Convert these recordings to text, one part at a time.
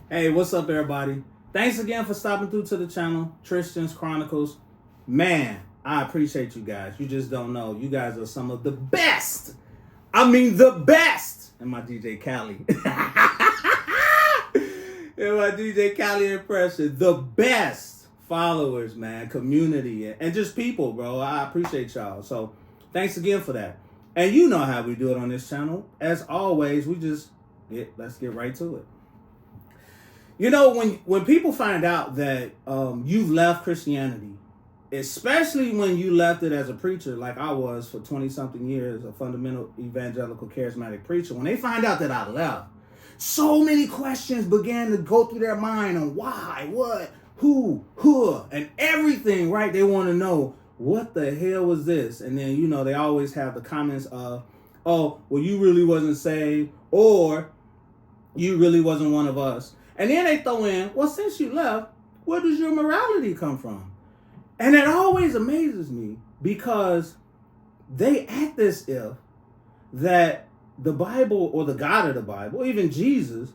Hey, what's up, everybody? Thanks again for stopping through to the channel, Tristan's Chronicles. Man, I appreciate you guys. You just don't know. You guys are some of the best. I mean, the best. And my DJ Cali. And my DJ Cali impression. The best followers, man. Community. And just people, bro. I appreciate y'all. So, thanks again for that. And you know how we do it on this channel. As always, let's get right to it. You know, when people find out that you've left Christianity, especially when you left it as a preacher, like I was for 20-something years, a fundamental evangelical charismatic preacher, when they find out that I left, so many questions began to go through their mind on why, what, who, and everything, right? They want to know, what the hell was this? And then, you know, they always have the comments of, oh, well, you really wasn't saved, or you really wasn't one of us. And then they throw in, well, since you left, where does your morality come from? And it always amazes me because they act as if that the Bible or the God of the Bible, even Jesus,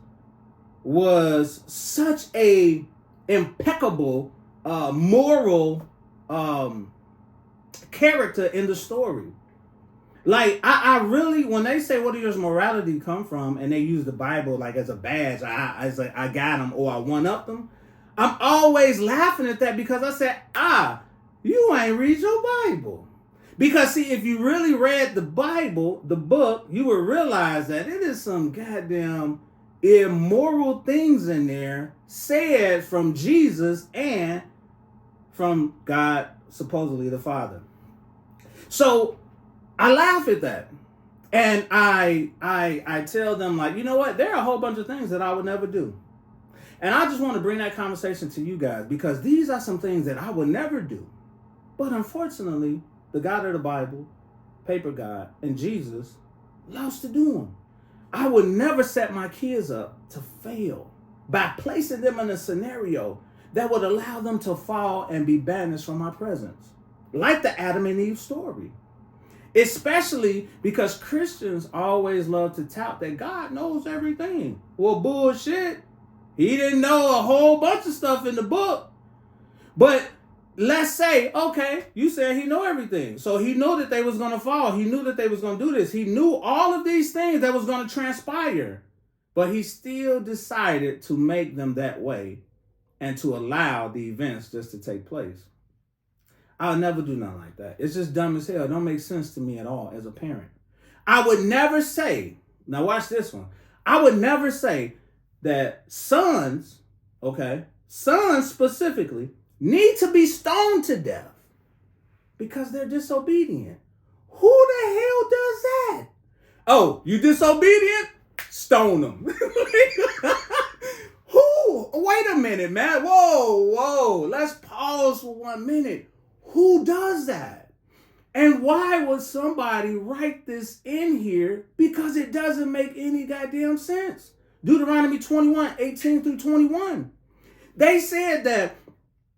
was such a impeccable moral character in the story. Like, I really, when they say, where does morality come from? And they use the Bible like as a badge, I got them or I one-up them. I'm always laughing at that because I said, you ain't read your Bible. Because see, if you really read the Bible, the book, you would realize that it is some goddamn immoral things in there said from Jesus and from God, supposedly the Father. So I laugh at that. And I tell them, like, you know what? There are a whole bunch of things that I would never do. And I just want to bring that conversation to you guys because these are some things that I would never do. But unfortunately, the God of the Bible, paper God, and Jesus loves to do them. I would never set my kids up to fail by placing them in a scenario that would allow them to fall and be banished from my presence. Like the Adam and Eve story. Especially because Christians always love to tout that God knows everything. Well, bullshit. He didn't know a whole bunch of stuff in the book. But let's say, okay, you said he know everything. So he knew that they was going to fall. He knew that they was going to do this. He knew all of these things that was going to transpire. But he still decided to make them that way and to allow the events just to take place. I'll never do nothing like that. It's just dumb as hell. It don't make sense to me at all as a parent. I would never say, now watch this one. I would never say that sons specifically, need to be stoned to death because they're disobedient. Who the hell does that? Oh, you disobedient? Stone them. Who? Wait a minute, man. Whoa. Let's pause for 1 minute. Who does that? And why would somebody write this in here? Because it doesn't make any goddamn sense. Deuteronomy 21, 18 through 21. They said that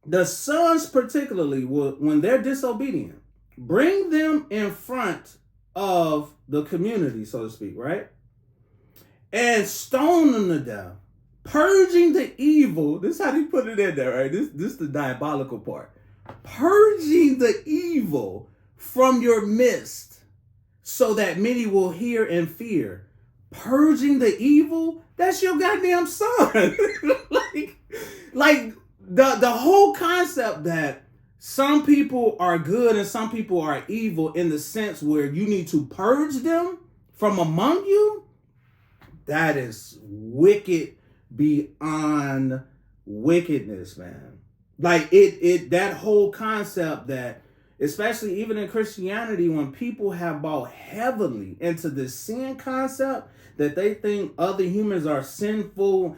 the sons particularly, when they're disobedient, bring them in front of the community, so to speak, right? And stone them to death. Purging the evil. This is how they put it in there, right? This is the diabolical part. Purging the evil from your midst so that many will hear and fear. Purging the evil? That's your goddamn son. like the whole concept that some people are good and some people are evil in the sense where you need to purge them from among you, that is wicked beyond wickedness, man. Like that whole concept that, especially even in Christianity, when people have bought heavily into the sin concept, that they think other humans are sinful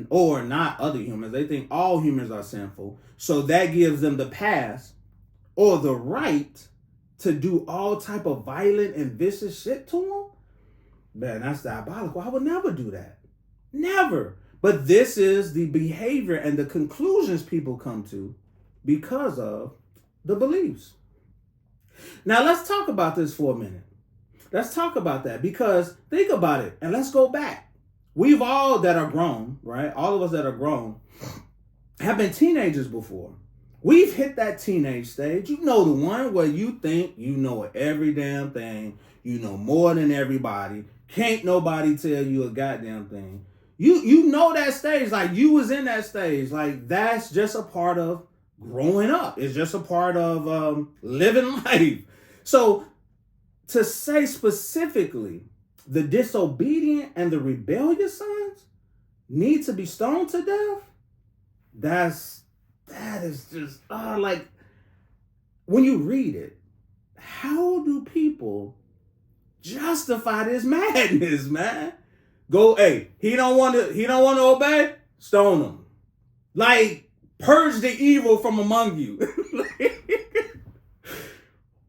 or not other humans. They think all humans are sinful. So that gives them the pass or the right to do all type of violent and vicious shit to them. Man, that's diabolical. I would never do that. Never. But this is the behavior and the conclusions people come to because of the beliefs. Now, let's talk about this for a minute. Let's talk about that because think about it and let's go back. we've all that are grown, right? All of us that are grown have been teenagers before. We've hit that teenage stage. You know, the one where you think you know every damn thing. You know more than everybody. Can't nobody tell you a goddamn thing. You know that stage. Like, you was in that stage. Like, that's just a part of growing up. It's just a part of living life. So to say specifically, the disobedient and the rebellious sons need to be stoned to death, that is just, like, when you read it, how do people justify this madness, man? Go, hey, he don't want to obey, stone him. Like, purge the evil from among you.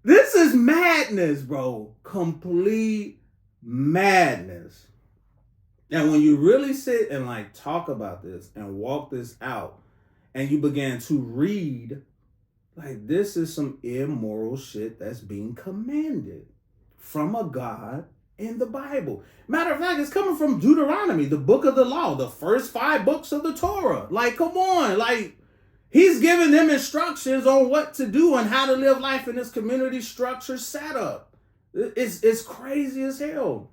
This is madness, bro. Complete madness. And when you really sit and like talk about this and walk this out, and you began to read, like, this is some immoral shit that's being commanded from a God in the Bible. Matter of fact, it's coming from Deuteronomy, the book of the law, the first 5 books of the Torah. Like, come on. Like, he's giving them instructions on what to do and how to live life in this community structure setup. It's crazy as hell.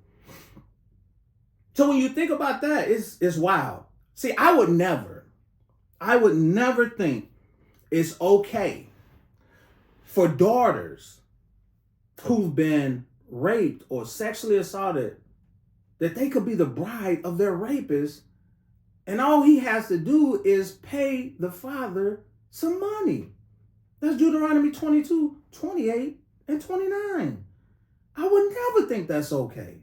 So when you think about that, it's wild. See, I would never think it's okay for daughters who've been raped or sexually assaulted that they could be the bride of their rapist, and all he has to do is pay the father some money. That's Deuteronomy 22, 28, and 29. I would never think that's okay.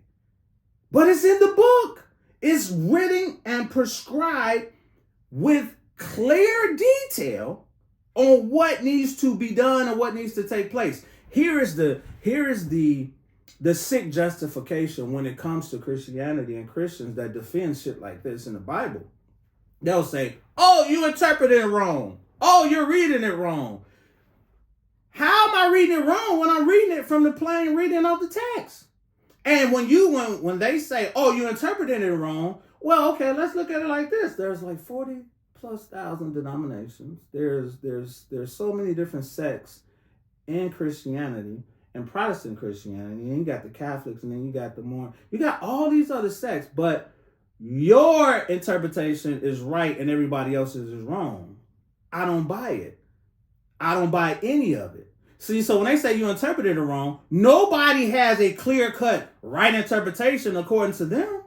But it's in the book. It's written and prescribed with clear detail on what needs to be done and what needs to take place. Here is the sick justification when it comes to Christianity and Christians that defend shit like this in the Bible. They'll say, oh, you interpreted it wrong. Oh, you're reading it wrong. How am I reading it wrong when I'm reading it from the plain reading of the text? And when they say, oh, you interpreted it wrong, well, okay, let's look at it like this. There's like 40,000+ denominations. There's so many different sects in Christianity and Protestant Christianity. And you got the Catholics, and then you got all these other sects, but your interpretation is right and everybody else's is wrong. I don't buy it. I don't buy any of it. See, so when they say you interpreted it wrong, nobody has a clear-cut right interpretation according to them.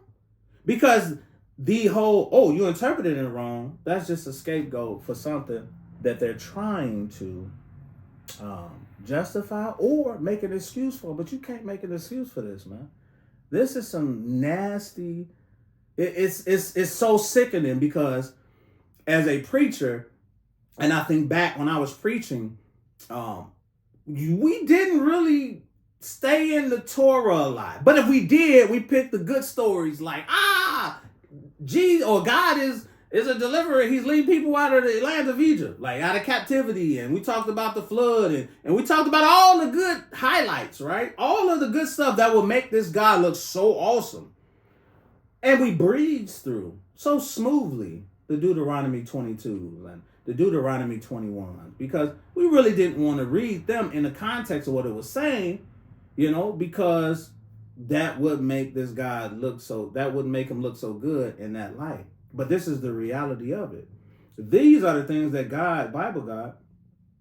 Because the whole, oh, you interpreted it wrong, that's just a scapegoat for something that they're trying to justify or make an excuse for. But you can't make an excuse for this, man. This is some nasty, it's so sickening, because as a preacher, and I think back when I was preaching, we didn't really stay in the Torah a lot. But if we did, we picked the good stories like, Jesus or God is a deliverer. He's leading people out of the land of Egypt, like out of captivity. And we talked about the flood, and we talked about all the good highlights, right? All of the good stuff that will make this God look so awesome. And we breezed through so smoothly the Deuteronomy 22 and the Deuteronomy 21, because we really didn't want to read them in the context of what it was saying, because that would make this God that would make him look so good in that light. But this is the reality of it. These are the things that God, Bible God,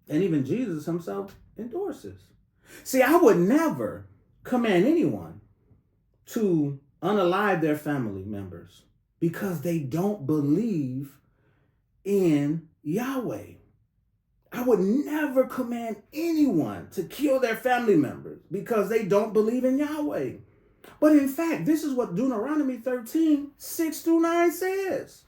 and even Jesus himself endorses. See, I would never command anyone to unalive their family members because they don't believe in Yahweh. I would never command anyone to kill their family members because they don't believe in Yahweh. But in fact, this is what Deuteronomy 13, 6-9 says.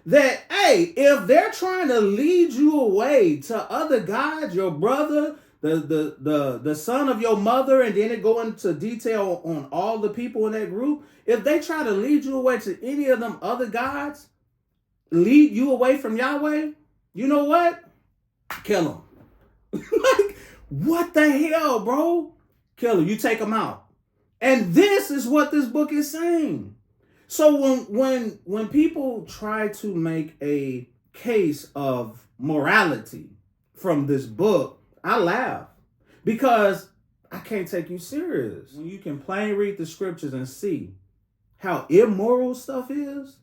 That, hey, if they're trying to lead you away to other gods, your brother, the son of your mother, and then it go into detail on all the people in that group, if they try to lead you away to any of them other gods, lead you away from Yahweh, you know what? Kill them. Like, what the hell, bro? Kill them. You take them out. And this is what this book is saying. So when people try to make a case of morality from this book, I laugh because I can't take you serious. When you can plain read the scriptures and see how immoral stuff is,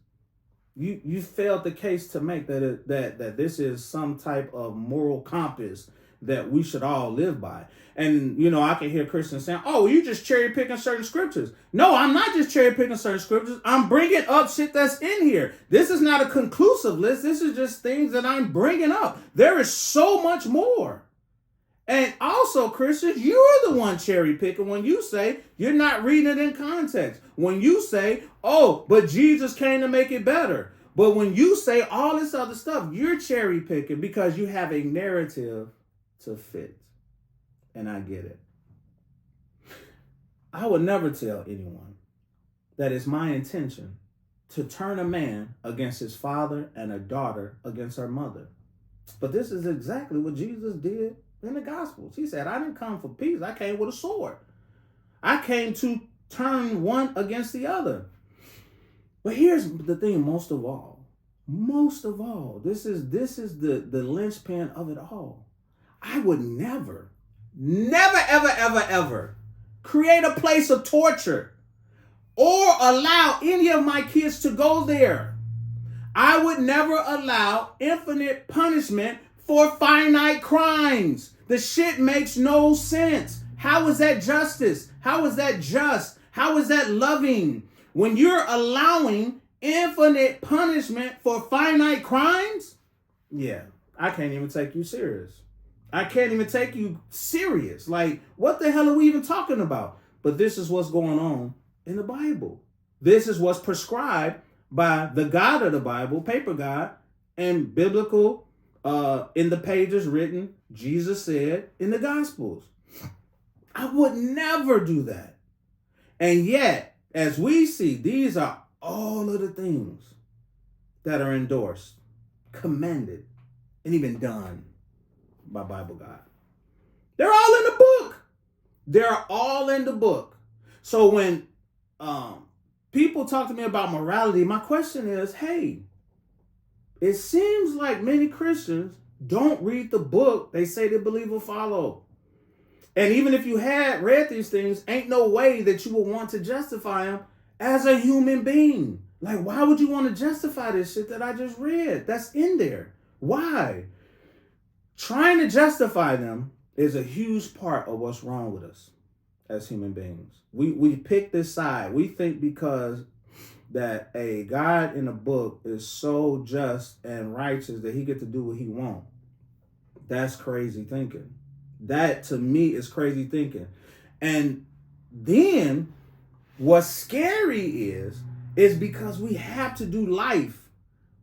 you failed the case to make that this is some type of moral compass that we should all live by. And I can hear Christians saying, "Oh, you just cherry picking certain scriptures." No, I'm not just cherry picking certain scriptures. I'm bringing up shit that's in here. This is not a conclusive list. This is just things that I'm bringing up. There is so much more. And also, Christians, you're the one cherry picking when you say you're not reading it in context. When you say, "Oh, but Jesus came to make it better." But when you say all this other stuff, you're cherry picking because you have a narrative to fit. And I get it. I would never tell anyone that it's my intention to turn a man against his father and a daughter against her mother. But this is exactly what Jesus did in the Gospels. He said, "I didn't come for peace. I came with a sword. I came to turn one against the other." But here's the thing, most of all, this is the linchpin of it all. I would never, ever create a place of torture or allow any of my kids to go there. I would never allow infinite punishment for finite crimes. The shit makes no sense. How is that justice? How is that just? How is that loving? When you're allowing infinite punishment for finite crimes, yeah, I can't even take you serious. I can't even take you serious. Like, what the hell are we even talking about? But this is what's going on in the Bible. This is what's prescribed by the God of the Bible, paper God, and biblical in the pages written, Jesus said in the Gospels. I would never do that. And yet, as we see, these are all of the things that are endorsed, commended, and even done by Bible God. They're all in the book. They're all in the book. So when people talk to me about morality, my question is, hey, it seems like many Christians don't read the book they say they believe or follow. And even if you had read these things, ain't no way that you would want to justify them as a human being. Like, why would you want to justify this shit that I just read? That's in there. Why? Trying to justify them is a huge part of what's wrong with us as human beings. We pick this side. We think because that a God in a book is so just and righteous that he get to do what he wants. That's crazy thinking. That to me is crazy thinking. And then what's scary is because we have to do life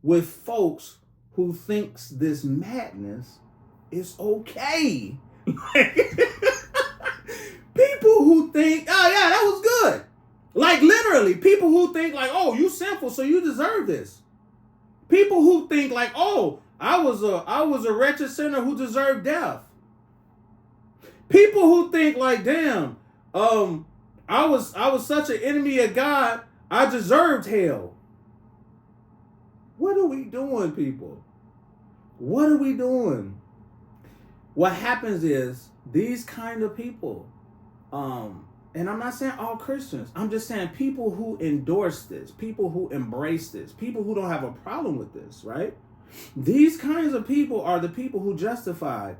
with folks who thinks this madness is okay. People who think, "Oh yeah, that was good." Like literally, people who think like, "Oh, you sinful, so you deserve this." People who think like, "Oh, I was a wretched sinner who deserved death." People who think like, "Damn, I was such an enemy of God, I deserved hell." What are we doing, people? What are we doing? What happens is these kind of people, and I'm not saying all Christians, I'm just saying people who endorse this, people who embrace this, people who don't have a problem with this, right? These kinds of people are the people who justify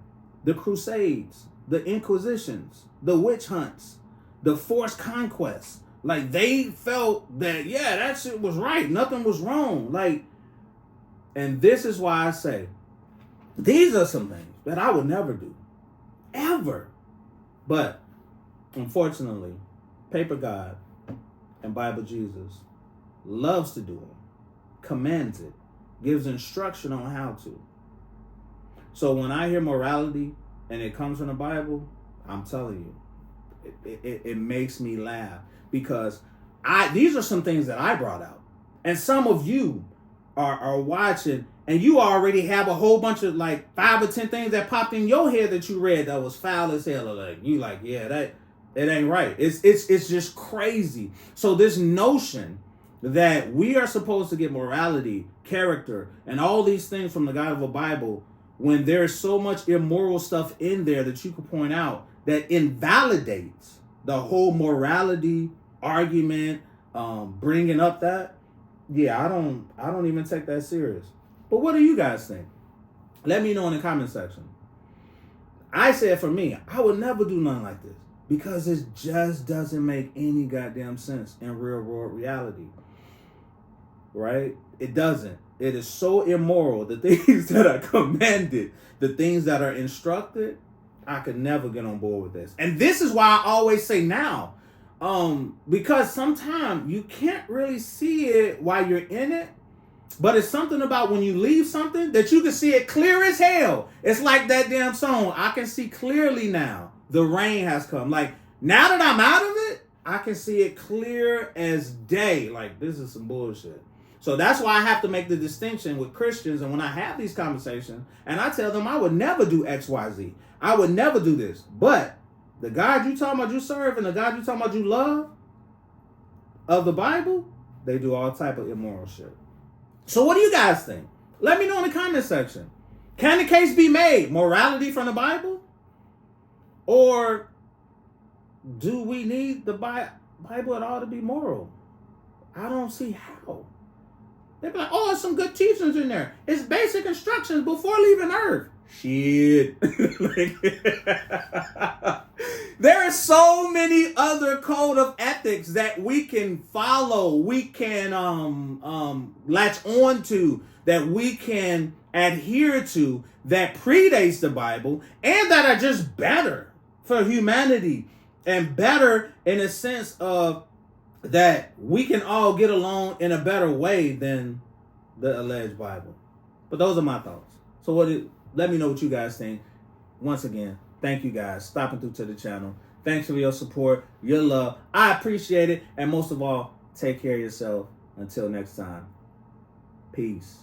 the Crusades, the Inquisitions, the witch hunts, the forced conquests. Like, they felt that, yeah, that shit was right. Nothing was wrong. Like, and this is why I say, these are some things that I would never do. Ever. But, unfortunately, Paper God and Bible Jesus loves to do them, commands it, gives instruction on how to. So when I hear morality and it comes from the Bible, I'm telling you, it makes me laugh because these are some things that I brought out. And some of you are watching and you already have a whole bunch of like 5 or 10 things that popped in your head that you read that was foul as hell. Or like, you like, yeah, that it ain't right. It's just crazy. So this notion that we are supposed to get morality, character, and all these things from the God of the Bible when there's so much immoral stuff in there that you could point out that invalidates the whole morality argument, bringing up that, yeah, I don't even take that serious. But what do you guys think? Let me know in the comment section. I said for me, I would never do nothing like this because it just doesn't make any goddamn sense in real world reality. Right? It doesn't. It is so immoral. The things that are commanded, the things that are instructed, I could never get on board with this. And this is why I always say now, because sometimes you can't really see it while you're in it, but it's something about when you leave something that you can see it clear as hell. It's like that damn song. I can see clearly now. The rain has come. Like, now that I'm out of it, I can see it clear as day. Like, this is some bullshit. So that's why I have to make the distinction with Christians. And when I have these conversations, and I tell them I would never do X, Y, Z. I would never do this. But the God you talking about you serve and the God you talking about you love of the Bible, they do all type of immoral shit. So what do you guys think? Let me know in the comment section. Can the case be made? Morality from the Bible? Or do we need the Bible at all to be moral? I don't see how. They'd be like, oh, there's some good teachings in there. It's basic instructions before leaving Earth. Shit. There are so many other code of ethics that we can follow, we can latch on to, that we can adhere to, that predates the Bible, and that are just better for humanity, and better in a sense of that we can all get along in a better way than the alleged Bible. But those are my thoughts. So let me know what you guys think. Once again, thank you guys stopping through to the channel. Thanks for your support, your love. I appreciate it. And most of all, take care of yourself. Until next time. Peace.